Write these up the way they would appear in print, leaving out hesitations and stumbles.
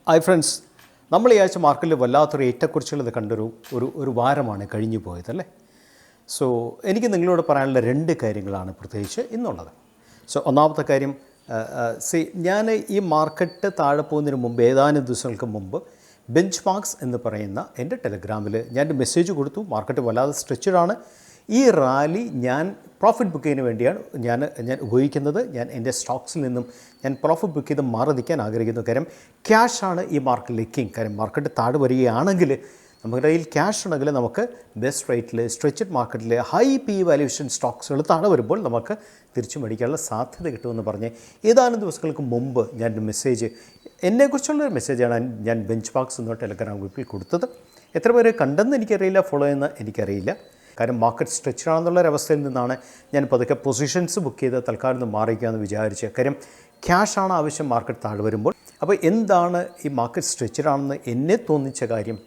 Hi friends, നമ്മൾ ഈ ആഴ്ച മാർക്കറ്റിൽ വല്ലാത്തൊരു ഏറ്റക്കുറിച്ചുള്ളത് കണ്ടൊരു ഒരു വാരമാണ് കഴിഞ്ഞു പോയതല്ലേ. സോ എനിക്ക് നിങ്ങളോട് പറയാനുള്ള രണ്ട് കാര്യങ്ങളാണ് പ്രത്യേകിച്ച് ഇന്നുള്ളത്. സോ ഒന്നാമത്തെ കാര്യം, ഞാൻ ഈ മാർക്കറ്റ് താഴെ പോകുന്നതിന് മുമ്പ് ഏതാനും ദിവസങ്ങൾക്ക് മുമ്പ് ബെഞ്ച് മാർക്സ് എന്ന് പറയുന്ന എൻ്റെ ടെലഗ്രാമിൽ ഞാൻ മെസ്സേജ് കൊടുത്തു. മാർക്കറ്റ് വല്ലാതെ സ്ട്രെച്ചഡാണ്. ഈ റാലി ഞാൻ പ്രോഫിറ്റ് ബുക്ക് ചെയ്യുന്നതിന് വേണ്ടിയാണ് ഞാൻ ഉപയോഗിക്കുന്നത്. ഞാൻ എൻ്റെ സ്റ്റോക്സിൽ നിന്നും ഞാൻ പ്രോഫിറ്റ് ബുക്ക് ചെയ്ത് മാറി നിൽക്കാൻ ആഗ്രഹിക്കുന്നു. കാര്യം ക്യാഷാണ് ഈ മാർക്കറ്റിലെ കിങ്. കാര്യം മാർക്കറ്റ് താഴെ വരികയാണെങ്കിൽ നമ്മുടെ കയ്യിൽ ക്യാഷ് ഉണ്ടെങ്കിൽ നമുക്ക് ബെസ്റ്റ് റേറ്റിൽ സ്ട്രെച്ചഡ് മാർക്കറ്റിൽ ഹൈ പി വാല്യൂഷൻ സ്റ്റോക്സുകൾ താഴെ വരുമ്പോൾ നമുക്ക് തിരിച്ചു മേടിക്കാനുള്ള സാധ്യത കിട്ടുമെന്ന് പറഞ്ഞ് ഏതാനും ദിവസങ്ങൾക്ക് മുമ്പ് ഞാൻ മെസ്സേജ്, എന്നെക്കുറിച്ചുള്ളൊരു മെസ്സേജാണ് ഞാൻ ബെഞ്ച് മാർക്സ് എന്ന ടെലഗ്രാം ഗ്രൂപ്പിൽ കൊടുത്തത്. എത്ര പേര് കണ്ടെന്ന് എനിക്കറിയില്ല, ഫോളോ ചെയ്യുന്ന എനിക്കറിയില്ല. കാരണം മാർക്കറ്റ് സ്ട്രെച്ചാണെന്നുള്ളൊരവസ്ഥയിൽ നിന്നാണ് ഞാൻ പതുക്കെ പൊസിഷൻസ് ബുക്ക് ചെയ്ത് തൽക്കാലം മാറിക്കാമെന്ന് വിചാരിച്ച്. കാര്യം ക്യാഷാണ് ആവശ്യം മാർക്കറ്റ് താഴെ വരുമ്പോൾ. അപ്പോൾ എന്താണ് ഈ മാർക്കറ്റ് സ്ട്രെച്ചഡാണെന്ന് എന്നെ തോന്നിച്ച കാര്യം,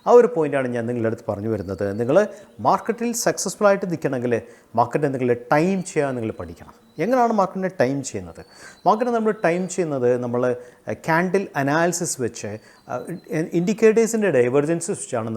ആ ഒരു പോയിൻ്റാണ് ഞാൻ നിങ്ങളുടെ അടുത്ത് പറഞ്ഞു വരുന്നത്. നിങ്ങൾ മാർക്കറ്റിൽ സക്സസ്ഫുള്ളായിട്ട് നിൽക്കണമെങ്കിൽ മാർക്കറ്റിനെ നിങ്ങൾ ടൈം ചെയ്യാൻ നിങ്ങൾ പഠിക്കണം. എങ്ങനെയാണ് മാർക്കറ്റിനെ ടൈം ചെയ്യുന്നത്? മാർക്കറ്റിനെ നമ്മൾ ടൈം ചെയ്യുന്നത് നമ്മൾ ക്യാൻഡിൽ അനാലിസിസ് വെച്ച് ഇൻഡിക്കേറ്റേഴ്സിൻ്റെ ഡൈവേർജൻസ് വെച്ചാണ്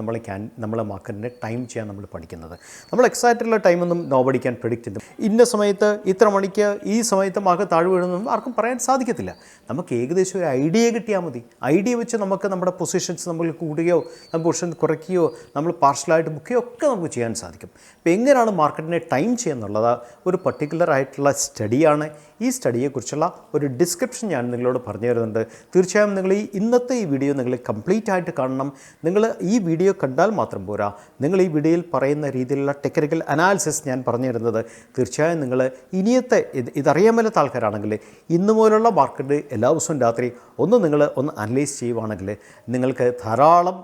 നമ്മൾ മാർക്കറ്റിനെ ടൈം ചെയ്യാൻ നമ്മൾ പഠിക്കുന്നത്. നമ്മൾ എക്സാക്റ്റുള്ള ടൈമൊന്നും നോബഡി ക്യാൻ പ്രെഡിക്റ്റ് ചെയ്യും. ഇന്ന സമയത്ത് ഇത്ര മണിക്ക് ഈ സമയത്ത് മാർക്കറ്റ് താഴെ വീഴുന്നൊന്നും ആർക്കും പറയാൻ സാധിക്കത്തില്ല. നമുക്ക് ഏകദേശം ഒരു ഐഡിയ കിട്ടിയാൽ മതി. ഐഡിയ വെച്ച് നമുക്ക് നമ്മുടെ പൊസിഷൻസ് നമ്മൾ കൂടുകയോ നമ്മൾ പൊസിഷൻ കുറയ്ക്കുകയോ നമ്മൾ പാർഷ്യലായിട്ട് ബുക്ക് ചെയ്യുകയോ ഒക്കെ നമുക്ക് ചെയ്യാൻ സാധിക്കും. അപ്പോൾ എങ്ങനെയാണ് മാർക്കറ്റിനെ ടൈം ചെയ്യുന്നുള്ളത് ഒരു പർട്ടിക്കുലർ ആയിട്ടുള്ള സ്റ്റഡിയാണ്. ഈ സ്റ്റഡിയെക്കുറിച്ചുള്ള ഒരു ഡിസ്ക്രിപ്ഷൻ ഞാൻ നിങ്ങളോട് പറഞ്ഞു തരുന്നുണ്ട്. തീർച്ചയായും നിങ്ങൾ ഇന്നത്തെ ഈ വീഡിയോ നിങ്ങൾ കംപ്ലീറ്റ് ആയിട്ട് കാണണം. നിങ്ങൾ ഈ വീഡിയോ കണ്ടാൽ മാത്രം പോരാ, നിങ്ങൾ ഈ വീഡിയോയിൽ പറയുന്ന രീതിയിലുള്ള ടെക്നിക്കൽ അനാലിസിസ് ഞാൻ പറഞ്ഞു തരുന്നത് തീർച്ചയായും നിങ്ങൾ ഇനിയത്തെ ഇതറിയാൻ മേലാത്ത ആൾക്കാരാണെങ്കിൽ ഇന്നു മുതലുള്ള മാർക്കറ്റ് എല്ലാ ദിവസവും രാത്രി നിങ്ങൾ അനലൈസ് ചെയ്യുവാണെങ്കിൽ നിങ്ങൾക്ക് ധാരാളം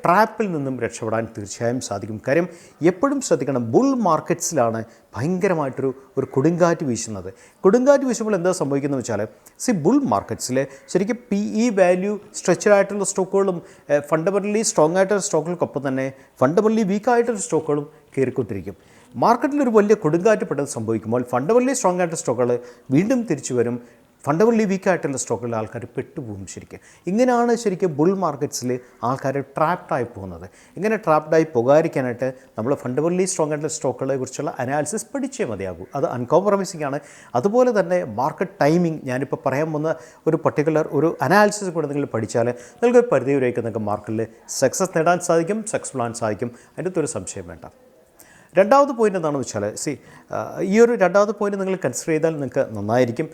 ട്രാപ്പിൽ നിന്നും രക്ഷപ്പെടാൻ തീർച്ചയായും സാധിക്കും. കാര്യം എപ്പോഴും ശ്രദ്ധിക്കണം, ബുൾ മാർക്കറ്റ്സിലാണ് ഭയങ്കരമായിട്ടൊരു കൊടുങ്കാറ്റ് വീശുന്നത്. കൊടുങ്കാറ്റ് വീശുമ്പോൾ എന്താ സംഭവിക്കുന്നത് വെച്ചാൽ, ബുൾ മാർക്കറ്റ്സിൽ ശരിക്കും PE വാല്യൂ സ്ട്രെച്ചഡ് ആയിട്ടുള്ള സ്റ്റോക്കുകളും ഫണ്ടമെൻ്റലി സ്ട്രോങ് ആയിട്ടുള്ള സ്റ്റോക്കുകൾക്കൊപ്പം തന്നെ ഫണ്ടമെൻ്റലി വീക്കായിട്ടുള്ള സ്റ്റോക്കുകളും കയറിക്കൊണ്ടിരിക്കും. മാർക്കറ്റിലൊരു വലിയ കൊടുങ്കാറ്റ് പെട്ടെന്ന് സംഭവിക്കുമ്പോൾ ഫണ്ടമെൻ്റലി സ്ട്രോങ് ആയിട്ടുള്ള സ്റ്റോക്കുകൾ വീണ്ടും തിരിച്ചു വരും. ഫണ്ടമെൻ്റലി വീക്കായിട്ടുള്ള സ്റ്റോക്കുകളിൽ ആൾക്കാർ പെട്ടുപോകും. ഇങ്ങനെയാണ് ശരിക്കും ബുൾ മാർക്കറ്റ്സിൽ ആൾക്കാർ ട്രാപ്ഡായി പോകുന്നത്. ഇങ്ങനെ ട്രാപ്ഡായി പോകാതിരിക്കാനായിട്ട് നമ്മൾ ഫണ്ടമെൻ്റലി സ്ട്രോങ് ആയിട്ടുള്ള സ്റ്റോക്കുകളെ കുറിച്ചുള്ള അനാലിസിസ് പഠിച്ചേ മതിയാകൂ. അത് അൺകോംപ്രമൈസിംഗ് ആണ്. അതുപോലെ തന്നെ മാർക്കറ്റ് ടൈമിംഗ്, ഞാനിപ്പോൾ പറയാൻ പോകുന്ന ഒരു പർട്ടിക്കുലർ ഒരു അനാലിസിസ് കൂടെ നിങ്ങൾ പഠിച്ചാൽ നിങ്ങൾക്ക് പരിധി വരെയൊക്കെ നിങ്ങൾക്ക് മാർക്കറ്റിൽ സക്സസ് നേടാൻ സാധിക്കും, സക്സസ്ഫുൾ ആകാൻ സാധിക്കും. അതിൻ്റെ ഒരു സംശയം വേണ്ട. രണ്ടാമത് പോയിൻ്റ് എന്താണെന്ന് വെച്ചാൽ, ഈ ഒരു രണ്ടാമത്തെ പോയിൻ്റ് നിങ്ങൾ കൺസിഡർ ചെയ്താൽ നിങ്ങൾക്ക് നന്നായിരിക്കും.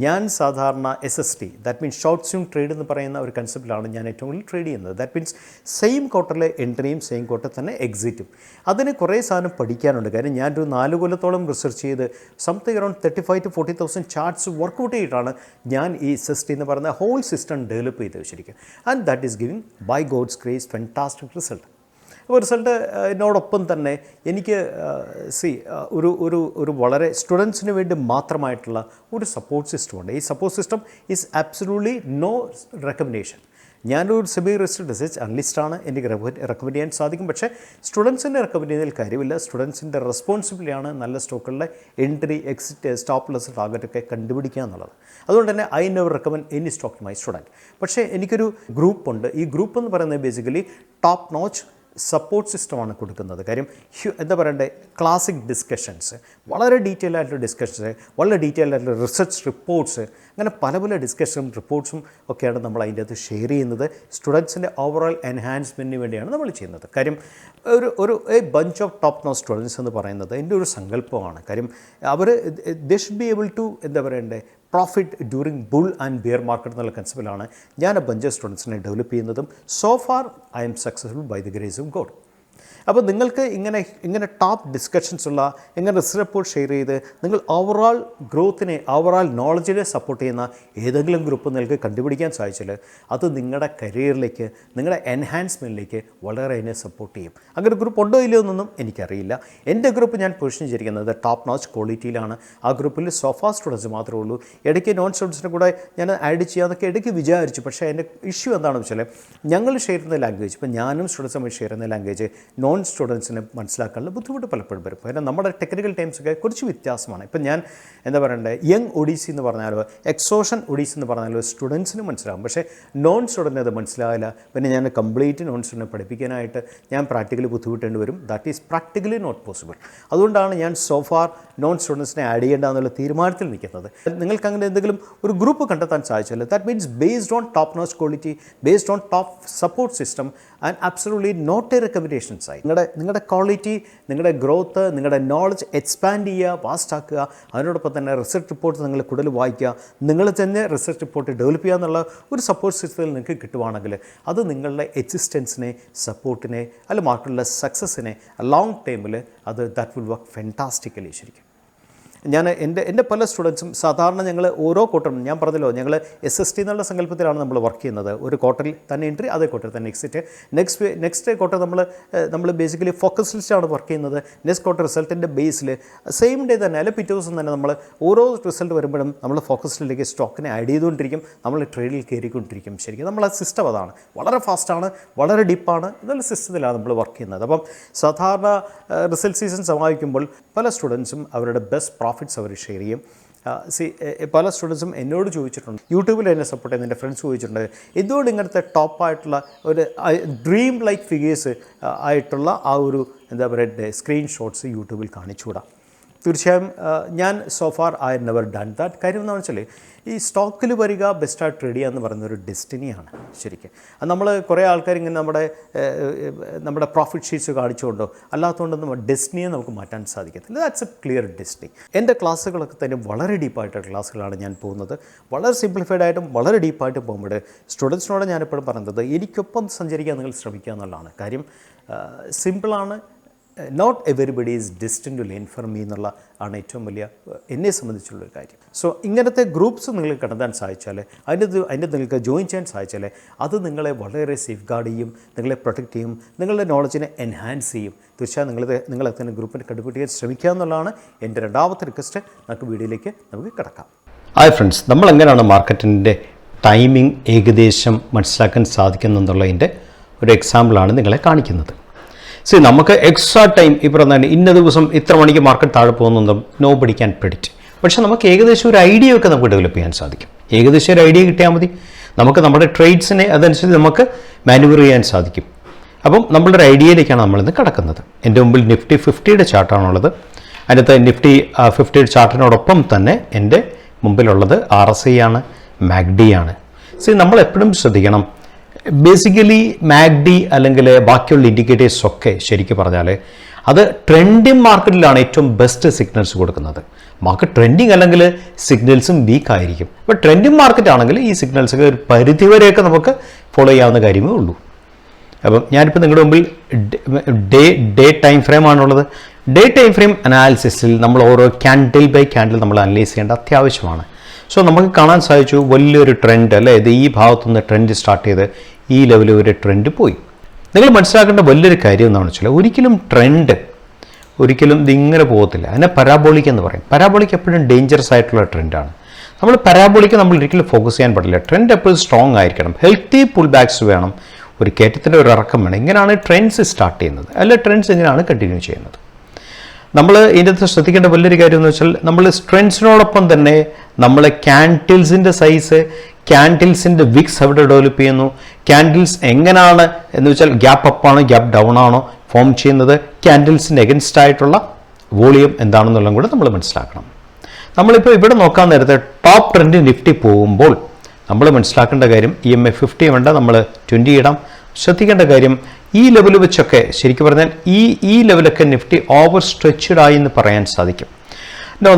ഞാൻ സാധാരണ SST, that means short swing trade എന്ന് പറയുന്ന ഒരു കൺസെപ്റ്റിലാണ് ഞാൻ ഏറ്റവും കൂടുതൽ ട്രേഡ് ചെയ്യുന്നത്. ദാറ്റ് മീൻസ് സെയിം ക്വാർട്ടറിലെ എൻട്രിയും സെയിം ക്വാർട്ടർ തന്നെ എക്സിറ്റും. അതിന് കുറേ സാധനം പഠിക്കാനുണ്ട്. കാര്യം ഞാനൊരു 4 കൊല്ലത്തോളം റിസർച്ച് ചെയ്ത് something around 35,000 to 40,000 charts workout ചെയ്തിട്ടാണ് ഞാൻ ഈ SST എന്ന് പറയുന്ന ഹോൾ സിസ്റ്റം ഡെവലപ്പ് ചെയ്ത് വെച്ചിരിക്കുക. And that is giving by God's grace fantastic result. അപ്പോൾ റിസൾട്ട് എന്നോടൊപ്പം തന്നെ എനിക്ക് ഒരു വളരെ സ്റ്റുഡൻസിന് വേണ്ടി മാത്രമായിട്ടുള്ള ഒരു സപ്പോർട്ട് സിസ്റ്റമുണ്ട്. ഈ support system is absolutely no recommendation. ഞാനൊരു സെമി രജിസ്റ്റേർഡ് റിസർച്ച് അനലിസ്റ്റാണ്. എനിക്ക് റെക്കമെൻഡ് ചെയ്യാൻ സാധിക്കും. പക്ഷേ സ്റ്റുഡൻസിൻ്റെ റെക്കമെൻഡ് ചെയ്യുന്നതിൽ കാര്യമില്ല. സ്റ്റുഡൻസിൻ്റെ റെസ്പോൺസിബിലിറ്റിയാണ് നല്ല സ്റ്റോക്കുകളുടെ എൻട്രി, എക്സിറ്റ്, സ്റ്റോപ്പ് ലോസ്, ടാർഗറ്റൊക്കെ കണ്ടുപിടിക്കുക എന്നുള്ളത്. അതുകൊണ്ട് തന്നെ I never recommend any stock to my student. പക്ഷേ എനിക്കൊരു ഗ്രൂപ്പുണ്ട്. ഈ ഗ്രൂപ്പ് എന്ന് പറയുന്നത് ബേസിക്കലി ടോപ്പ് നോച്ച് സപ്പോർട്ട് സിസ്റ്റമാണ് കൊടുക്കുന്നത്. കാര്യം ക്ലാസിക് ഡിസ്കഷൻസ്, വളരെ ഡീറ്റെയിൽ ആയിട്ടുള്ള ഡിസ്കഷൻസ്, വളരെ ഡീറ്റെയിൽ ആയിട്ടുള്ള റിസർച്ച് റിപ്പോർട്ട്സ്, അങ്ങനെ പല ഡിസ്കഷനും റിപ്പോർട്ട്സും ഒക്കെയാണ് നമ്മൾ അതിൻ്റെ അകത്ത് ഷെയർ ചെയ്യുന്നത്. സ്റ്റുഡൻസിൻ്റെ ഓവറോൾ എൻഹാൻസ്മെൻറ്റിന് വേണ്ടിയാണ് നമ്മൾ ചെയ്യുന്നത്. കാര്യം ഒരു bunch of top notch students എന്ന് പറയുന്നത് എൻ്റെ ഒരു സങ്കല്പമാണ്. കാര്യം they should be able to profit during bull and bear market എന്നുള്ള കൺസെപ്റ്റിലാണ് ഞാൻ ബഞ്ച് ഓഫ് സ്റ്റുഡൻസിനെ ഡെവലപ്പ് ചെയ്യുന്നതും. So far I am successful by the grace of God. അപ്പോൾ നിങ്ങൾക്ക് ഇങ്ങനെ ടോപ്പ് ഡിസ്കഷൻസ് ഉള്ള റിസർച്ച് റിപ്പോർട്ട് ഷെയർ ചെയ്ത് നിങ്ങൾ ഓവറോൾ ഗ്രോത്തിനെ, ഓവറോൾ നോളജിനെ സപ്പോർട്ട് ചെയ്യുന്ന ഏതെങ്കിലും ഗ്രൂപ്പ് നിങ്ങൾക്ക് കണ്ടുപിടിക്കാൻ സാധിച്ചാൽ അത് നിങ്ങളുടെ കരിയറിലേക്ക്, നിങ്ങളുടെ എൻഹാൻസ്മെൻറ്റിലേക്ക് വളരെ അതിനെ സപ്പോർട്ട് ചെയ്യും. അങ്ങനെ ഗ്രൂപ്പ് ഉണ്ടോ ഇല്ലയോ എന്നൊന്നും എനിക്കറിയില്ല. എൻ്റെ ഗ്രൂപ്പ് ഞാൻ പൊസിഷൻ ചെയ്തിരിക്കുന്നത് ടോപ്പ് നോച്ച് ക്വാളിറ്റിയിലാണ്. ആ ഗ്രൂപ്പിൽ സോഫാ സ്റ്റുഡൻസ് മാത്രമേ ഉള്ളൂ. ഇടയ്ക്ക് നോൺ സ്റ്റുഡൻസിനെ കൂടെ ഞാൻ ആഡ് ചെയ്യാമെന്നൊക്കെ ഇടയ്ക്ക് വിചാരിച്ചു. പക്ഷേ എൻ്റെ ഇഷ്യൂ എന്താണെന്ന് വെച്ചാൽ, ഞങ്ങൾ ഷെയർ ചെയ്യുന്ന ലാംഗ്വേജ്, ഇപ്പോൾ ഞാനും സ്റ്റുഡൻസും ഷെയർ ചെയ്യുന്ന ലാംഗ്വേജ് നോൺ സ്റ്റുഡൻസിന് മനസ്സിലാക്കാനുള്ള ബുദ്ധിമുട്ട് പലപ്പോഴും വരും. കാരണം നമ്മുടെ ടെക്നിക്കൽ ടൈംസൊക്കെ കുറച്ച് വ്യത്യാസമാണ്. ഇപ്പം ഞാൻ എന്താ പറയണ്ടേ, യങ് ഒഡീസി എന്ന് പറഞ്ഞാലോ എക്സോഷൻ ഒഡീസി എന്ന് പറഞ്ഞാലോ സ്റ്റുഡൻസിന് മനസ്സിലാകും. പക്ഷേ നോൺ സ്റ്റുഡൻറ്റിന് അത് മനസ്സിലാകില്ല. പിന്നെ ഞാൻ കംപ്ലീറ്റ് നോൺ സ്റ്റുഡൻറ്റിനെ പഠിപ്പിക്കാനായിട്ട് ഞാൻ പ്രാക്ടിക്കലി ബുദ്ധിമുട്ടേണ്ടി വരും. That is practically not possible. അതുകൊണ്ടാണ് ഞാൻ സോഫാർ നോൺ സ്റ്റുഡൻസിനെ ആഡ് ചെയ്യേണ്ട എന്നുള്ള തീരുമാനത്തിൽ നിൽക്കുന്നത്. നിങ്ങൾക്ക് അങ്ങനെ എന്തെങ്കിലും ഒരു ഗ്രൂപ്പ് കണ്ടെത്താൻ സാധിച്ചാൽ that means based on top notch quality, based on top support system and absolutely not a recommendations ആയി നിങ്ങളുടെ ക്വാളിറ്റി, നിങ്ങളുടെ ഗ്രോത്ത്, നിങ്ങളുടെ നോളജ് എക്സ്പാൻഡ് ചെയ്യുക, വാസ്റ്റ് ആക്കുക. അതിനോടൊപ്പം തന്നെ റിസർച്ച് റിപ്പോർട്ട് നിങ്ങൾ കൂടുതൽ വായിക്കുക, നിങ്ങൾ തന്നെ റിസർച്ച് റിപ്പോർട്ട് ഡെവലപ്പ് ചെയ്യുക എന്നുള്ള ഒരു സപ്പോർട്ട് സിസ്റ്റത്തിൽ നിങ്ങൾക്ക് കിട്ടുവാണെങ്കിൽ അത് നിങ്ങളുടെ എക്സിസ്റ്റൻസിനെ, സപ്പോർട്ടിനെ, അല്ല മാർക്കറ്റിലെ സക്സസ്സിനെ ലോങ് ടൈമിൽ അത് ദാറ്റ് വിൽ വർക്ക് ഫെൻറ്റാസ്റ്റിക്കലി. ശരിക്കും ഞാൻ എൻ്റെ പല സ്റ്റുഡൻസും സാധാരണ ഞങ്ങൾ ഓരോ ക്വാർട്ടറും, ഞാൻ പറഞ്ഞല്ലോ ഞങ്ങൾ SST എന്നുള്ള സങ്കല്പത്തിലാണ് നമ്മൾ വർക്ക് ചെയ്യുന്നത്. ഒരു ക്വാർട്ടറിൽ തന്നെ എൻട്രി, അതേ ക്വാർട്ടറിൽ തന്നെ എക്സിറ്റ്. നെക്സ്റ്റ് ക്വാർട്ടർ നമ്മൾ ബേസിക്കലി ഫോക്കസ് ലിസ്റ്റാണ് വർക്ക് ചെയ്യുന്നത്. നെക്സ്റ്റ് ക്വാർട്ടർ റിസൾട്ടിൻ്റെ ബേസിൽ സെയിം ഡേ തന്നെ അല്ലെ പിറ്റേ ദിവസം തന്നെ നമ്മൾ ഓരോ റിസൾട്ട് വരുമ്പോഴും നമ്മൾ ഫോക്കസ് ലിസ്റ്റിലേക്ക് സ്റ്റോക്കിനെ ആഡ് ചെയ്തുകൊണ്ടിരിക്കും, നമ്മൾ ട്രേഡിൽ കയറിക്കൊണ്ടിരിക്കും. ശരിക്കും നമ്മളെ സിസ്റ്റം അതാണ്, വളരെ ഫാസ്റ്റാണ്, വളരെ ഡീപ്പാണ്, എന്നുള്ള സിസ്റ്റത്തിലാണ് നമ്മൾ വർക്ക് ചെയ്യുന്നത്. അപ്പം സാധാരണ റിസൾട്ട് സീസൺ സമാപിക്കുമ്പോൾ പല സ്റ്റുഡൻസും അവരുടെ ബെസ്റ്റ് പ്രോഫിറ്റ്സ് അവർ ഷെയർ ചെയ്യും. പല സ്റ്റുഡൻസും എന്നോട് ചോദിച്ചിട്ടുണ്ട്, യൂട്യൂബിൽ എന്നെ സപ്പോർട്ട് ചെയ്യുന്ന എൻ്റെ ഫ്രണ്ട്സ് ചോദിച്ചിട്ടുണ്ട്, എന്തുകൊണ്ട് ഇങ്ങനത്തെ ടോപ്പായിട്ടുള്ള ഒരു ഡ്രീം ലൈക്ക് ഫിഗേഴ്സ് ആയിട്ടുള്ള ആ ഒരു എന്താ പറയുക സ്ക്രീൻഷോട്ട്സ് യൂട്യൂബിൽ കാണിച്ചുകൂടാ. തീർച്ചയായും ഞാൻ so far I never done that. കാര്യം എന്താണെന്ന് വെച്ചാൽ ഈ സ്റ്റോക്കിൽ വരിക, ബെസ്റ്റായിട്ട് ട്രേഡ് ചെയ്യുക എന്ന് പറയുന്നൊരു ഡെസ്റ്റിനിയാണ് ശരിക്കും. അത് നമ്മൾ കുറേ ആൾക്കാർ ഇങ്ങനെ നമ്മുടെ പ്രോഫിറ്റ് ഷീറ്റ്സ് കാണിച്ചുകൊണ്ടോ അല്ലാത്തതുകൊണ്ടൊന്നും ഡെസ്റ്റിനിയെ നമുക്ക് മാറ്റാൻ സാധിക്കത്തില്ല. That's A clear destiny. എൻ്റെ ക്ലാസ്സുകളൊക്കെ തന്നെ വളരെ ഡീപ്പായിട്ടുള്ള ക്ലാസ്സുകളാണ് ഞാൻ പോകുന്നത്. വളരെ സിംപ്ലിഫൈഡ് ആയിട്ടും വളരെ ഡീപ്പായിട്ടും പോകുമ്പോൾ സ്റ്റുഡൻസിനോട് ഞാനെപ്പോഴും പറയുന്നത് എനിക്കൊപ്പം സഞ്ചരിക്കാൻ നിങ്ങൾ ശ്രമിക്കുക എന്നുള്ളതാണ്. കാര്യം സിമ്പിളാണ്. Not everybody is destined to learn from me എന്നുള്ള ആണ് ഏറ്റവും വലിയ എന്നെ സംബന്ധിച്ചുള്ളൊരു കാര്യം. സോ ഇങ്ങനത്തെ ഗ്രൂപ്പ്സ് നിങ്ങൾക്ക് കണ്ടെത്താൻ സാധിച്ചാൽ, അതിൻ്റെ നിങ്ങൾക്ക് ജോയിൻ ചെയ്യാൻ സാധിച്ചാൽ അത് നിങ്ങളെ വളരെ സേഫ് ഗാർഡ് ചെയ്യും, നിങ്ങളെ പ്രൊട്ടക്റ്റ് ചെയ്യും, നിങ്ങളുടെ നോളജിനെ എൻഹാൻസ് ചെയ്യും. തീർച്ചയായും നിങ്ങളെ തന്നെ ഗ്രൂപ്പിനെ കണ്ടുപിടിക്കാൻ ശ്രമിക്കുക എന്നുള്ളതാണ് എൻ്റെ രണ്ടാമത്തെ റിക്വസ്റ്റ്. നമുക്ക് വീഡിയോയിലേക്ക് നമുക്ക് കിടക്കാം. ഹായ് ഫ്രണ്ട്സ്, നമ്മളെങ്ങനെയാണ് മാർക്കറ്റിൻ്റെ ടൈമിംഗ് ഏകദേശം മനസ്സിലാക്കാൻ സാധിക്കുന്നുള്ളതിൻ്റെ ഒരു എക്സാമ്പിളാണ് നിങ്ങളെ കാണിക്കുന്നത്. നമുക്ക് എക്സ്ട്രാ ടൈം ഈ പറഞ്ഞാൽ ഇന്ന ദിവസം ഇത്ര മണിക്ക് മാർക്കറ്റ് താഴെ പോകുന്നതും നോ ബഡി ക്യാൻ പ്രെഡിക്റ്റ്. പക്ഷേ നമുക്ക് ഏകദേശം ഒരു ഐഡിയ ഒക്കെ നമുക്ക് ഡെവലപ്പ് ചെയ്യാൻ സാധിക്കും. ഏകദേശം ഒരു ഐഡിയ കിട്ടിയാൽ മതി, നമുക്ക് നമ്മുടെ ട്രേഡ്സിനെ അതനുസരിച്ച് നമുക്ക് മാനുവർ ചെയ്യാൻ സാധിക്കും. അപ്പം നമ്മളുടെ ഒരു ഐഡിയയിലേക്കാണ് നമ്മളിന്ന് കിടക്കുന്നത്. എൻ്റെ മുമ്പിൽ നിഫ്റ്റി 50യുടെ ചാർട്ടാണുള്ളത്. അതിനകത്ത് നിഫ്റ്റി 50യുടെ ചാർട്ടിനോടൊപ്പം തന്നെ എൻ്റെ മുമ്പിലുള്ളത് RSI ആണ്, MACD ആണ്. നമ്മളെപ്പോഴും ശ്രദ്ധിക്കണം, ബേസിക്കലി MACD അല്ലെങ്കിൽ ബാക്കിയുള്ള ഇൻഡിക്കേറ്റേഴ്സ് ഒക്കെ ശരിക്കും പറഞ്ഞാൽ അത് ട്രെൻഡിങ് മാർക്കറ്റിലാണ് ഏറ്റവും ബെസ്റ്റ് സിഗ്നൽസ് കൊടുക്കുന്നത്. മാർക്കറ്റ് ട്രെൻഡിങ് അല്ലെങ്കിൽ സിഗ്നൽസും വീക്ക് ആയിരിക്കും. അപ്പോൾ ട്രെൻഡിങ് മാർക്കറ്റ് ആണെങ്കിൽ ഈ സിഗ്നൽസൊക്കെ ഒരു പരിധിവരെയൊക്കെ നമുക്ക് ഫോളോ ചെയ്യാവുന്ന കാര്യമേ ഉള്ളൂ. അപ്പം ഞാനിപ്പോൾ നിങ്ങളുടെ മുമ്പിൽ ഡേ ടൈം ഫ്രെയിം ആണുള്ളത്. ഡേ ടൈം ഫ്രെയിം അനാലിസിസിൽ നമ്മൾ ഓരോ ക്യാൻഡിൽ ബൈ ക്യാൻഡിൽ നമ്മൾ അനലൈസ് ചെയ്യേണ്ട അത്യാവശ്യമാണ്. നമുക്ക് കാണാൻ സാധിച്ചു വലിയൊരു ട്രെൻഡ് അല്ലേ, ഇത് ഈ ഭാഗത്തുനിന്ന് ട്രെൻഡ് സ്റ്റാർട്ട് ചെയ്ത് ഈ ലെവലിൽ ഒരു ട്രെൻഡ് പോയി. നിങ്ങൾ മനസ്സിലാക്കേണ്ട വലിയൊരു കാര്യം എന്താണെന്ന് വെച്ചാൽ ഒരിക്കലും ട്രെൻഡ് ഇതിങ്ങനെ പോകത്തില്ല. അതിനെ പരാബോളിക് എന്ന് പറയും. പരാബോളിക് എപ്പോഴും ഡേഞ്ചറസ് ആയിട്ടുള്ള ട്രെൻഡാണ്. നമ്മൾ പരാബോളിക് നമ്മൾ ഒരിക്കലും ഫോക്കസ് ചെയ്യാൻ പാടില്ല. ട്രെൻഡ് എപ്പോഴും സ്ട്രോങ് ആയിരിക്കണം, ഹെൽത്തി പുൾ ബാക്സ് വേണം, ഒരു കയറ്റത്തിൻ്റെ ഒരു ഇറക്കം വേണം. ഇങ്ങനെയാണ് ട്രെൻഡ്സ് സ്റ്റാർട്ട് ചെയ്യുന്നത്, അല്ല ട്രെൻഡ്സ് ഇങ്ങനെയാണ് കണ്ടിന്യൂ ചെയ്യുന്നത്. നമ്മൾ ഇതിനകത്ത് ശ്രദ്ധിക്കേണ്ട വലിയൊരു കാര്യം എന്ന് വെച്ചാൽ നമ്മൾ ട്രെൻഡ്സിനോടൊപ്പം തന്നെ നമ്മൾ ക്യാൻഡിൽസിൻ്റെ സൈസ്, ക്യാൻഡിൽസിൻ്റെ വിക്സ് എവിടെ ഡെവലപ്പ് ചെയ്യുന്നു, ക്യാൻഡിൽസ് എങ്ങനെയാണ് എന്ന് വെച്ചാൽ ഗ്യാപ്പ് അപ്പാണോ ഗ്യാപ്പ് ഡൗൺ ആണോ ഫോം ചെയ്യുന്നത്, ക്യാൻഡിൽസിൻ്റെ എഗൻസ്റ്റ് ആയിട്ടുള്ള വോളിയം എന്താണെന്നുള്ളതും കൂടെ നമ്മൾ മനസ്സിലാക്കണം. നമ്മളിപ്പോൾ ഇവിടെ നോക്കാൻ നേരത്തെ ടോപ്പ് ട്രെൻഡ് നിഫ്റ്റി പോകുമ്പോൾ നമ്മൾ മനസ്സിലാക്കേണ്ട കാര്യം EMA 50 വേണ്ട, നമ്മൾ 20 ഇടാം. ശ്രദ്ധിക്കേണ്ട കാര്യം ഈ ലെവൽ വെച്ചൊക്കെ ശരിക്കും പറഞ്ഞാൽ ഈ ലെവലൊക്കെ നിഫ്റ്റി ഓവർ സ്ട്രെച്ച്ഡ് ആയി എന്ന് പറയാൻ സാധിക്കും.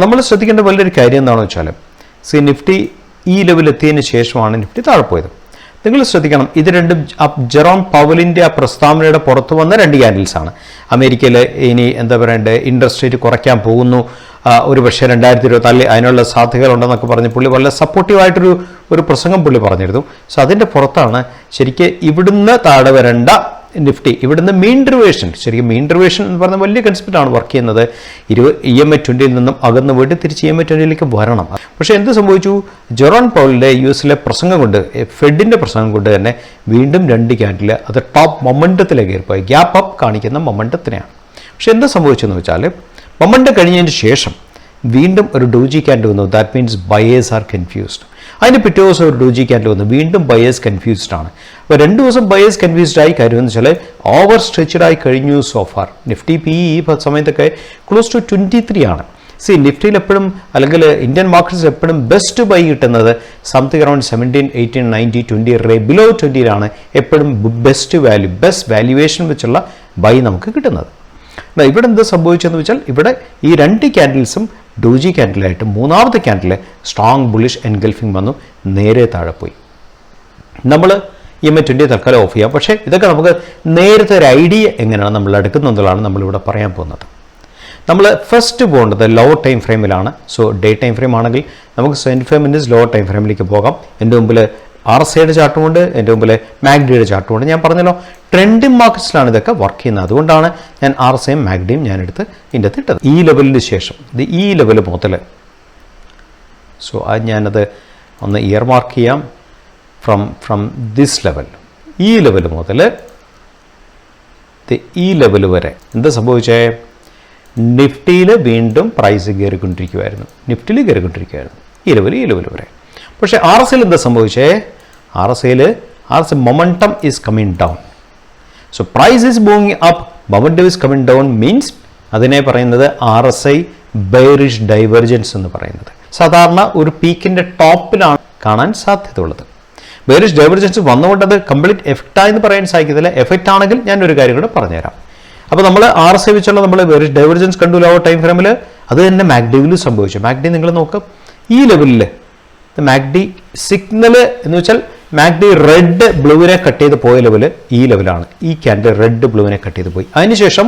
നമ്മൾ ശ്രദ്ധിക്കേണ്ട വലിയൊരു കാര്യം എന്താണെന്ന് വെച്ചാൽ നിഫ്റ്റി ഈ ലെവലെത്തിയതിന് ശേഷമാണ് നിഫ്റ്റി താഴെ പോയത്. നിങ്ങൾ ശ്രദ്ധിക്കണം, ഇത് രണ്ടും ജെറോം പവലിൻ്റെ ആ പ്രസ്താവനയുടെ പുറത്ത് വന്ന രണ്ട് ക്യാൻഡിൽസാണ്. അമേരിക്കയിൽ ഇനി എന്താ പറയണ്ടേ ഇൻട്രസ്റ്റ് റേറ്റ് കുറയ്ക്കാൻ പോകുന്നു, ഒരു പക്ഷേ 2024 അതിനുള്ള സാധ്യതകളുണ്ടെന്നൊക്കെ പറഞ്ഞ് പുള്ളി വളരെ സപ്പോർട്ടീവായിട്ടൊരു പ്രസംഗം പുള്ളി പറഞ്ഞിരുന്നു. അതിൻ്റെ പുറത്താണ് ശരിക്കും ഇവിടുന്ന് താഴെ വരേണ്ട നിഫ്റ്റി ഇവിടുന്ന് മീൻ ഡെറിവേഷൻ, ശരിക്കും മീൻ ഡെറിവേഷൻ എന്ന് പറഞ്ഞാൽ വലിയ കൺസെപ്റ്റാണ് വർക്ക് ചെയ്യുന്നത്. EMA 20 നിന്നും അകന്ന് പോയിട്ട് തിരിച്ച് EMA 20 വരണം. പക്ഷേ എന്ത് സംഭവിച്ചു? ജെറോം പൗളിൻ്റെ US പ്രസംഗം കൊണ്ട്, ഫെഡിൻ്റെ പ്രസംഗം കൊണ്ട് തന്നെ വീണ്ടും 2 ക്യാൻഡിൽ അത് ടോപ്പ് മൊമെൻറ്റത്തിലേക്ക് കയറിപ്പോയി. ഗ്യാപ്പ് അപ്പ് കാണിക്കുന്ന മൊമെൻറ്റത്തിനെയാണ്. പക്ഷേ എന്താ സംഭവിച്ചതെന്ന് വെച്ചാൽ മൊമെൻറ്റം കഴിഞ്ഞതിന് ശേഷം വീണ്ടും ഒരു ഡോജി ക്യാൻഡിൽ വന്നു. That means buyers are confused. അതിന് പിറ്റേ ദിവസം ഒരു ഡോജി ക്യാൻഡിൽ വന്നു. വീണ്ടും ബയേഴ്സ് കൺഫ്യൂസ്ഡ് ആണ്. അപ്പോൾ 2 ദിവസം ബയേഴ്സ് കൺഫ്യൂസ്ഡ് ആയി. കാര്യം എന്ന് വെച്ചാൽ ഓവർ സ്ട്രെച്ചഡ് ആയി കഴിഞ്ഞു സോഫാർ. നിഫ്റ്റി PE ഈ സമയത്തൊക്കെ ക്ലോസ് ടു 23 ആണ്. നിഫ്റ്റിയിൽ എപ്പോഴും അല്ലെങ്കിൽ ഇന്ത്യൻ മാർക്കറ്റ്സിൽ എപ്പോഴും ബെസ്റ്റ് ബൈ കിട്ടുന്നത് സംതിങ് അറൌണ്ട് 17, 18, 19, 20 ബിലോ 20 എപ്പോഴും ബെസ്റ്റ് വാല്യുവേഷൻ വെച്ചുള്ള ബൈ നമുക്ക് കിട്ടുന്നത്. ഇവിടെ എന്താ സംഭവിച്ചതെന്ന് വെച്ചാൽ ഇവിടെ ഈ 2 ക്യാൻഡിൽസും ഡോജി ക്യാൻഡിലായിട്ട് മൂന്നാമത്തെ ക്യാൻഡിൽ സ്ട്രോങ് ബുള്ളിഷ് എൻഗൾഫിംഗ് വന്നു, നേരെ താഴെ പോയി. നമ്മൾ EMA 20 തൽക്കാലം ഓഫ് ചെയ്യാം. പക്ഷേ ഇതൊക്കെ നമുക്ക് നേരത്തെ ഒരു ഐഡിയ എങ്ങനെയാണ് നമ്മൾ എടുക്കുന്നതാണ് നമ്മളിവിടെ പറയാൻ പോകുന്നത്. നമ്മൾ ഫസ്റ്റ് പോകേണ്ടത് ലോ ടൈം ഫ്രെയിമിലാണ്. ഡേ ടൈം ഫ്രെയിം ആണെങ്കിൽ നമുക്ക് 75 മിനിറ്റ്സ് ലോ ടൈം ഫ്രെയിമിലേക്ക് പോകാം. എൻ്റെ മുമ്പിൽ RSIയുടെ ചാർട്ടുമുണ്ട്, എൻ്റെ മുമ്പിൽ MACDയുടെ ചാർട്ടുമുണ്ട്. ഞാൻ പറഞ്ഞല്ലോ ട്രെൻഡിങ് മാർക്കറ്റ്സിലാണ് ഇതൊക്കെ വർക്ക് ചെയ്യുന്നത്. അതുകൊണ്ടാണ് ഞാൻ RSIയും MACDയും ഞാനെടുത്ത് ഇതിൻ്റെ അകത്ത് ഇട്ടത്. ഈ ലെവലിന് ശേഷം ഇത് ഈ ലെവൽ മുതൽ അത് ഞാനത് ഒന്ന് ഇയർ മാർക്ക് ചെയ്യാം. ഫ്രം ദിസ് ലെവൽ, ഈ ലെവൽ മുതൽ ഈ ലെവൽ വരെ എന്താ സംഭവിച്ചേ? നിഫ്റ്റിയിൽ വീണ്ടും പ്രൈസ് കയറിക്കൊണ്ടിരിക്കുമായിരുന്നു. ഈ ലെവൽ വരെ. പക്ഷേ RSIയിൽ എന്താ സംഭവിച്ചേ? RSI momentum is coming down. Price is moving up, momentum is coming down means അതിനെ പറയുന്നത് RSI ബെയറിഷ് ഡൈവർജൻസ് എന്ന് പറയുന്നത്. സാധാരണ ഒരു പീക്കിൻ്റെ ടോപ്പിലാണ് കാണാൻ സാധ്യതയുള്ളത്. ബെയറിഷ് ഡൈവർജൻസ് വന്നുകൊണ്ട് അത് കംപ്ലീറ്റ് എഫക്റ്റായെന്ന് പറയാൻ സാധിക്കത്തില്ല. എഫക്റ്റ് ആണെങ്കിൽ ഞാനൊരു കാര്യം കൂടെ പറഞ്ഞുതരാം. അപ്പോൾ നമ്മൾ RSI വെച്ചുള്ള നമ്മൾ ബെയറിഷ് ഡൈവർജൻസ് കണ്ടു ലോ ടൈം ഫ്രെയിമിൽ. അത് തന്നെ MACDയിലും സംഭവിച്ചു. MACD നിങ്ങൾ നോക്കും, ഈ ലെവലിൽ MACD സിഗ്നൽ എന്ന് വെച്ചാൽ MACD റെഡ് ബ്ലൂവിനെ കട്ട് ചെയ്ത് പോയ ലെവൽ ഈ ലെവലാണ്. ഈ ക്യാൻഡിൽ റെഡ് ബ്ലൂവിനെ കട്ട് ചെയ്ത് പോയി. അതിനുശേഷം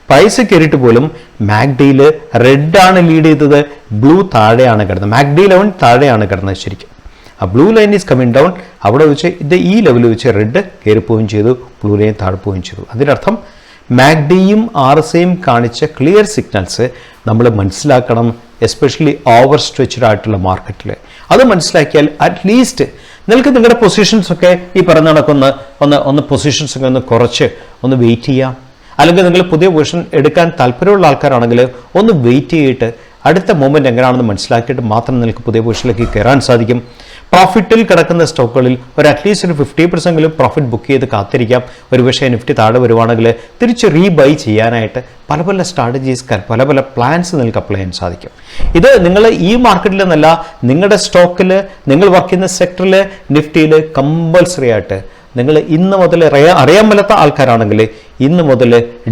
പ്രൈസ് കയറിയിട്ട് പോലും MACDയിൽ റെഡാണ് ലീഡ് ചെയ്തത്, ബ്ലൂ താഴെയാണ് കിടന്നത്. MACD ലെവൻ താഴെയാണ് കിടന്നത് ശരിക്കും. ആ blue line is coming down. അവിടെ വെച്ച് ഇത് ഈ ലെവലിൽ വെച്ച് റെഡ് കയറിപ്പോവുകയും ചെയ്തു, ബ്ലൂ ലൈൻ താഴെ പോവുകയും ചെയ്തു. അതിനർത്ഥം MACDയും RSIയും കാണിച്ച ക്ലിയർ സിഗ്നൽസ് നമ്മൾ മനസ്സിലാക്കണം, എസ്പെഷ്യലി ഓവർ സ്ട്രെച്ച്ഡ് ആയിട്ടുള്ള മാർക്കറ്റിൽ. അത് മനസ്സിലാക്കിയാൽ അറ്റ്ലീസ്റ്റ് നിങ്ങൾക്ക് നിങ്ങളുടെ പൊസിഷൻസൊക്കെ ഈ പറഞ്ഞ കണക്കൊന്ന് പൊസിഷൻസൊക്കെ ഒന്ന് കുറച്ച് ഒന്ന് വെയിറ്റ് ചെയ്യാം. അല്ലെങ്കിൽ നിങ്ങൾ പുതിയ പൊസിഷൻ എടുക്കാൻ താല്പര്യമുള്ള ആൾക്കാരാണെങ്കിൽ ഒന്ന് വെയിറ്റ് ചെയ്തിട്ട് അടുത്ത മൂവ്മെൻറ്റ് എങ്ങനെയാണെന്ന് മനസ്സിലാക്കിയിട്ട് മാത്രം നിങ്ങൾക്ക് പുതിയ പൊസിഷനിലേക്ക് കയറാൻ സാധിക്കും. പ്രോഫിറ്റിൽ കിടക്കുന്ന സ്റ്റോക്കുകളിൽ അറ്റ്ലീസ്റ്റ് ഒരു 50% പ്രോഫിറ്റ് ബുക്ക് ചെയ്ത് കാത്തിരിക്കാം. ഒരുപക്ഷേ നിഫ്റ്റി താഴെ വരുവാണെങ്കിൽ തിരിച്ച് റീബൈ ചെയ്യാനായിട്ട് പല സ്ട്രാറ്റജീസ്, പല പ്ലാൻസ് നിങ്ങൾക്ക് അപ്ലൈ ചെയ്യാൻ സാധിക്കും. ഇത് നിങ്ങൾ ഈ മാർക്കറ്റിൽ നിന്നല്ല, നിങ്ങളുടെ സ്റ്റോക്കിൽ, നിങ്ങൾ വർക്ക് ചെയ്യുന്ന സെക്ടറിൽ, നിഫ്റ്റിയിൽ കമ്പൽസറി ആയിട്ട് നിങ്ങൾ ഇന്ന് മുതൽ അറിയാൻ മേലാത്ത ആൾക്കാരാണെങ്കിൽ ഇന്ന് മുതൽ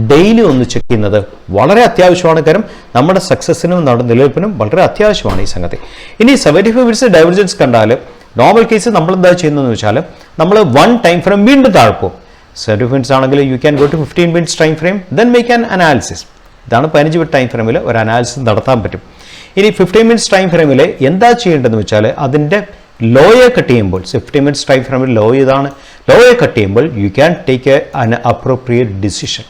ഡെയിലി ഒന്ന് ചെക്ക് ചെയ്യുന്നത് വളരെ അത്യാവശ്യമാണ്. കാര്യം നമ്മുടെ സക്സസ്സിനും നമ്മുടെ നിലനിൽപ്പിനും വളരെ അത്യാവശ്യമാണ് ഈ സംഗതി. ഇനി 75 മിനിറ്റ്സ് ഡൈവർജൻസ് കണ്ടാൽ നോർമൽ കേസ് നമ്മൾ എന്താ ചെയ്യുന്നതെന്ന് വെച്ചാൽ നമ്മൾ 1 ടൈം ഫ്രെയിം വീണ്ടും താഴെ പോകും. 75 മിനിറ്റ്സ് ആണെങ്കിൽ you can go to 15 minutes time frame, then make an analysis. ഇതാണ് 15 മിനിറ്റ് ടൈം ഫ്രെയിമിൽ ഒരു അനാലിസിസ് നടത്താൻ പറ്റും. ഇനി 15 മിനിറ്റ്സ് ടൈം ഫ്രെയിമിൽ എന്താ ചെയ്യേണ്ടതെന്ന് വെച്ചാൽ അതിൻ്റെ ലോയെ കട്ട് ചെയ്യുമ്പോൾ 50 മിനിറ്റ്സ് ടൈം ഫ്രെയിമിൽ ലോ ഇതാണ്. ലോയെ കട്ട് ചെയ്യുമ്പോൾ you can take an appropriate decision.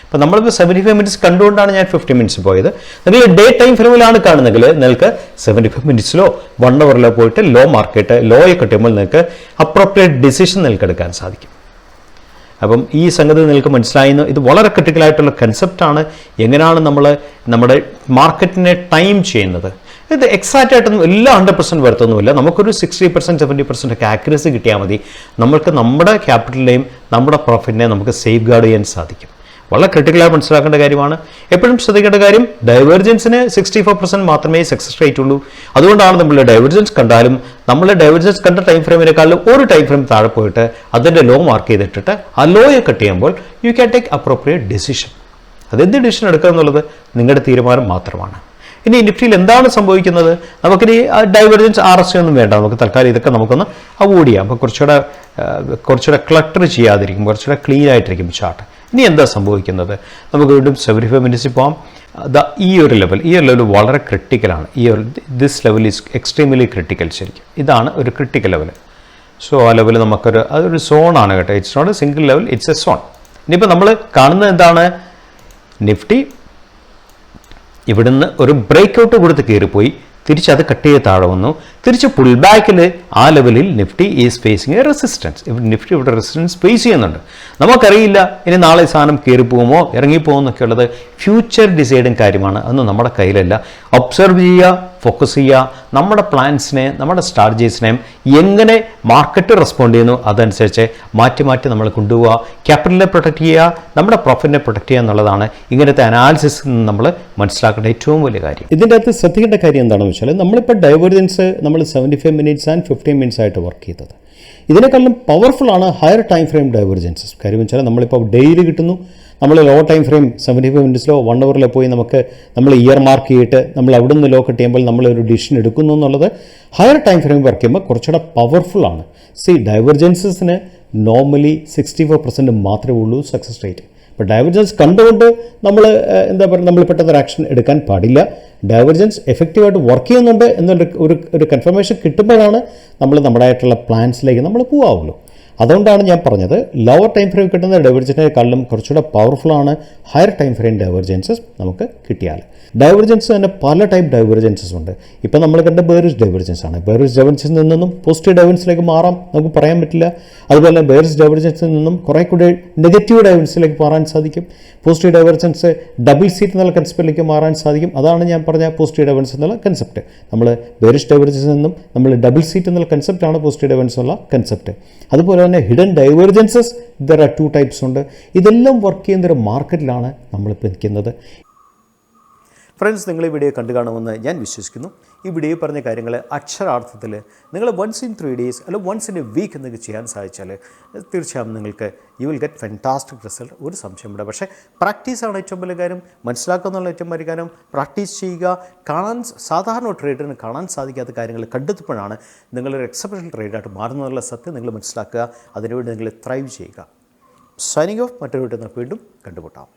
അപ്പോൾ നമ്മളിപ്പോൾ 75 മിനിറ്റ്സ് കണ്ടുകൊണ്ടാണ് ഞാൻ 50 മിനിറ്റ്സ് പോയത്. നിങ്ങൾ ഡേ ടൈം ഫ്രെയിമിലാണ് കാണുന്നെങ്കിൽ നിങ്ങൾക്ക് 75 മിനിറ്റ്സിലോ 1 അവറിലോ പോയിട്ട് ലോ മാർക്കറ്റ് ലോയെ കട്ട് ചെയ്യുമ്പോൾ നിങ്ങൾക്ക് അപ്രോപ്രിയേറ്റ് ഡിസിഷൻ നിങ്ങൾക്ക് എടുക്കാൻ സാധിക്കും. അപ്പം ഈ സംഗതി നിങ്ങൾക്ക് മനസ്സിലായിരുന്നു. ഇത് വളരെ ക്രിട്ടിക്കലായിട്ടുള്ള കൺസെപ്റ്റാണ്. എങ്ങനെയാണ് നമ്മൾ നമ്മുടെ മാർക്കറ്റിനെ ടൈം ചെയ്യുന്നത്. ഇത് എക്സാക്റ്റ് ആയിട്ടൊന്നും എല്ലാം 100% വരത്തൊന്നുമില്ല. നമുക്കൊരു 60%, 70% ഒക്കെ ആക്യുറസി കിട്ടിയാൽ മതി. നമുക്ക് നമ്മുടെ ക്യാപിറ്റലിനെയും നമ്മുടെ പ്രോഫിറ്റിനെയും നമുക്ക് സേഫ് ഗാർഡ് ചെയ്യാൻ സാധിക്കും. വളരെ ക്രിട്ടിക്കലായി മനസ്സിലാക്കേണ്ട കാര്യമാണ്. എപ്പോഴും ശ്രദ്ധിക്കേണ്ട കാര്യം, ഡൈവേർജൻസിന് 64% മാത്രമേ സക്സസ് റേറ്റ് ഉള്ളൂ. അതുകൊണ്ടാണ് നമ്മൾ ഡൈവേർജൻസ് കണ്ടാലും നമ്മൾ ഡൈവേർജൻസ് കണ്ട ടൈം ഫ്രെയിമിനേക്കാളും ഒരു ടൈം ഫ്രെയിം താഴെ പോയിട്ട് അതിൻ്റെ ലോ മാർക്ക് ചെയ്തിട്ടിട്ട് ആ ലോയെ കട്ട് ചെയ്യുമ്പോൾ you can take appropriate decision. അതെന്ത് ഡിസിഷൻ എടുക്കുക എന്നുള്ളത് നിങ്ങളുടെ തീരുമാനം മാത്രമാണ്. ഇനി നിഫ്റ്റിയിൽ എന്താണ് സംഭവിക്കുന്നത്? നമുക്കിനി ഡൈവേർജൻസ് RSI ഒന്നും വേണ്ട. നമുക്ക് തൽക്കാലം ഇതൊക്കെ നമുക്കൊന്ന് അവോയ്ഡ് ചെയ്യാം. അപ്പോൾ കുറച്ചുകൂടെ ക്ലട്ടർ ചെയ്യാതിരിക്കും, കുറച്ചുകൂടെ ക്ലീൻ ആയിട്ടിരിക്കും ചാർട്ട്. ഇനി എന്താ സംഭവിക്കുന്നത്? നമുക്ക് വീണ്ടും 75 മിനിറ്റ്സിൽ പോകാം. ഈ ഒരു ലെവൽ വളരെ ക്രിട്ടിക്കലാണ്. This level is extremely critical. ശരിക്കും ഇതാണ് ഒരു ക്രിട്ടിക്കൽ ലെവൽ. ആ ലെവൽ അതൊരു സോണാണ് കേട്ടോ. It's not a single level, it's a zone. ഇനിയിപ്പോൾ നമ്മൾ കാണുന്നത് എന്താണ്? നിഫ്റ്റി ഇവിടുന്ന് ഒരു ബ്രേക്ക് ഔട്ട് കൊടുത്ത് കയറിപ്പോയി, തിരിച്ചത് കട്ട് ചെയ്ത് താഴെ വന്നു, തിരിച്ച് പുൾ ബാക്കിൽ ആ ലെവലിൽ Nifty is phasing A resistance. Nifty ഇവിടെ റെസിസ്റ്റൻസ് ഫേസ് ചെയ്യുന്നുണ്ട്. നമുക്കറിയില്ല ഇനി നാളെ സാധനം കയറിപ്പോകുമോ ഇറങ്ങിപ്പോകുമോ എന്നൊക്കെ ഉള്ളത് ഫ്യൂച്ചർ ഡിസൈഡിങ് കാര്യമാണ്. അതൊന്നും നമ്മുടെ കയ്യിലല്ല. ഒബ്സർവ് ചെയ്യുക, ഫോക്കസ് ചെയ്യുക, നമ്മുടെ പ്ലാൻസിനെ, നമ്മുടെ സ്ട്രാറ്റജീസിനെയും എങ്ങനെ മാർക്കറ്റ് റെസ്പോണ്ട് ചെയ്യുന്നു അതനുസരിച്ച് മാറ്റി മാറ്റി നമ്മൾ കൊണ്ടുപോവുക. ക്യാപിറ്റലിനെ പ്രൊട്ടക്റ്റ് ചെയ്യുക, നമ്മുടെ പ്രോഫിറ്റിനെ പ്രൊട്ടക്റ്റ് ചെയ്യുക എന്നുള്ളതാണ് ഇങ്ങനത്തെ അനാലിസിസ് നമ്മൾ മനസ്സിലാക്കേണ്ട ഏറ്റവും വലിയ കാര്യം. ഇതിൻ്റെ അകത്ത് ശ്രദ്ധിക്കേണ്ട കാര്യം എന്താണെന്ന് വെച്ചാൽ നമ്മളിപ്പോൾ ഡൈവേർജൻസ് നമ്മൾ 75 മിനിറ്റ്സ് ആൻഡ് 15 മിനിറ്റ്സ് ആയിട്ട് വർക്ക് ചെയ്തത്. ഇതിനേക്കാളും പവർഫുള്ളാണ് ഹയർ ടൈം ഫ്രെയിം ഡൈവേർജൻസസ്. കാര്യം വെച്ചാൽ നമ്മളിപ്പോൾ ഡെയിലി കിട്ടുന്നു, നമ്മൾ ലോ ടൈം ഫ്രെയിം 75 മിനിറ്റ്സിലോ 1 അവറിലോ പോയി നമ്മൾ ഇയർ മാർക്ക് ചെയ്തിട്ട് നമ്മൾ അവിടെ നിന്ന് ലോ കട്ട് ചെയ്യുമ്പോൾ നമ്മളൊരു ഡിസിഷൻ എടുക്കുന്നു എന്നുള്ളത് ഹയർ ടൈം ഫ്രെയിം വർക്ക് ചെയ്യുമ്പോൾ കുറച്ചുകൂടെ പവർഫുള്ളാണ്. ഡൈവേർജൻസസിന് നോർമലി 64% മാത്രമേ ഉള്ളൂ സക്സസ് റേറ്റ്. ഇപ്പോൾ ഡൈവേർജൻസ് കണ്ടുകൊണ്ട് നമ്മൾ നമ്മൾ പെട്ടെന്നൊരു ആക്ഷൻ എടുക്കാൻ പാടില്ല. ഡൈവേർജൻസ് എഫക്റ്റീവായിട്ട് വർക്ക് ചെയ്യുന്നുണ്ട് എന്നൊരു ഒരു കൺഫർമേഷൻ കിട്ടുമ്പോഴാണ് നമ്മൾ നമ്മുടേതായിട്ടുള്ള പ്ലാൻസിലേക്ക് നമ്മൾ പോകാവുള്ളൂ. അതുകൊണ്ടാണ് ഞാൻ പറഞ്ഞത് ലോവർ ടൈം ഫ്രെയിം കിട്ടുന്ന ഡൈവേർജൻസിനേക്കാളും കുറച്ചുകൂടെ പവർഫുള്ളാണ് ഹയർ ടൈം ഫ്രെയിം ഡൈവേർജൻസസ് നമുക്ക് കിട്ടിയാൽ. ഡൈവേർജൻസ് തന്നെ പല ടൈപ്പ് ഡൈവേർജൻസസ് ഉണ്ട്. ഇപ്പോൾ നമ്മൾ കണ്ട ബെയറിഷ് ഡൈവേർജൻസ് ആണ്. ബെയറിഷ് ഡൈവേർജൻസിൽ നിന്നും പോസിറ്റീവ് ഡൈവേർജൻസിലേക്ക് മാറാം, നമുക്ക് പറയാൻ പറ്റില്ല. അതുപോലെ ബെയറിഷ് ഡൈവേർജൻസിൽ നിന്നും കുറേ കൂടി നെഗറ്റീവ് ഡൈവേർജൻസിലേക്ക് മാറാൻ സാധിക്കും. പോസിറ്റീവ് ഡൈവേർജൻസ് ഡബിൾ സീറ്റ് എന്നുള്ള കൺസെപ്റ്റിലേക്ക് മാറാൻ സാധിക്കും. അതാണ് ഞാൻ പറഞ്ഞ പോസിറ്റീവ് ഡൈവേർജൻസ് എന്നുള്ള കൺസെപ്റ്റ്. നമ്മൾ ബെയറിഷ് ഡൈവേർജൻസിൽ നിന്നും നമ്മൾ ഡബിൾ സീറ്റ് എന്നുള്ള കൺസെപ്റ്റാണ് പോസിറ്റീവ് ഡൈവേർജൻസ് എന്നുള്ള കൺസെപ്റ്റ്. അതുപോലെ തന്നെ ഹിഡൻ ഡൈവേർജൻസസ് ദർ ആർ 2 ടൈപ്സ് ഉണ്ട്. ഇതെല്ലാം വർക്ക് ചെയ്യുന്നൊരു മാർക്കറ്റിലാണ് നമ്മളിപ്പോൾ നിൽക്കുന്നത്. ഫ്രണ്ട്സ്, നിങ്ങൾ ഈ വീഡിയോ കണ്ടു കാണുമെന്ന് ഞാൻ വിശ്വസിക്കുന്നു. ഈ വീഡിയോ പറഞ്ഞ കാര്യങ്ങൾ അക്ഷരാർത്ഥത്തിൽ നിങ്ങൾ once in 3 days അല്ലെങ്കിൽ once in a week എന്നൊക്കെ ചെയ്യാൻ സാധിച്ചാൽ തീർച്ചയായും നിങ്ങൾക്ക് you will get fantastic result. ഒരു സംശയമില്ല. പക്ഷേ പ്രാക്ടീസാണ് ഏറ്റവും വലിയ കാര്യം. മനസ്സിലാക്കുക എന്നുള്ള ഏറ്റവും വലിയ കാര്യം. പ്രാക്ടീസ് ചെയ്യുക. സാധാരണ ട്രേഡറിന് കാണാൻ സാധിക്കാത്ത കാര്യങ്ങൾ കണ്ടെത്തുമ്പോഴാണ് നിങ്ങളൊരു എക്സെപ്ഷണൽ ട്രേഡായിട്ട് മാറുന്നതിനുള്ള സത്യം നിങ്ങൾ മനസ്സിലാക്കുക. അതിനുവേണ്ടി നിങ്ങൾ ത്രൈവ് ചെയ്യുക. Signing off. മറ്റൊരു വീട്ടിൽ നിന്ന് വീണ്ടും കണ്ടുമുട്ടാം.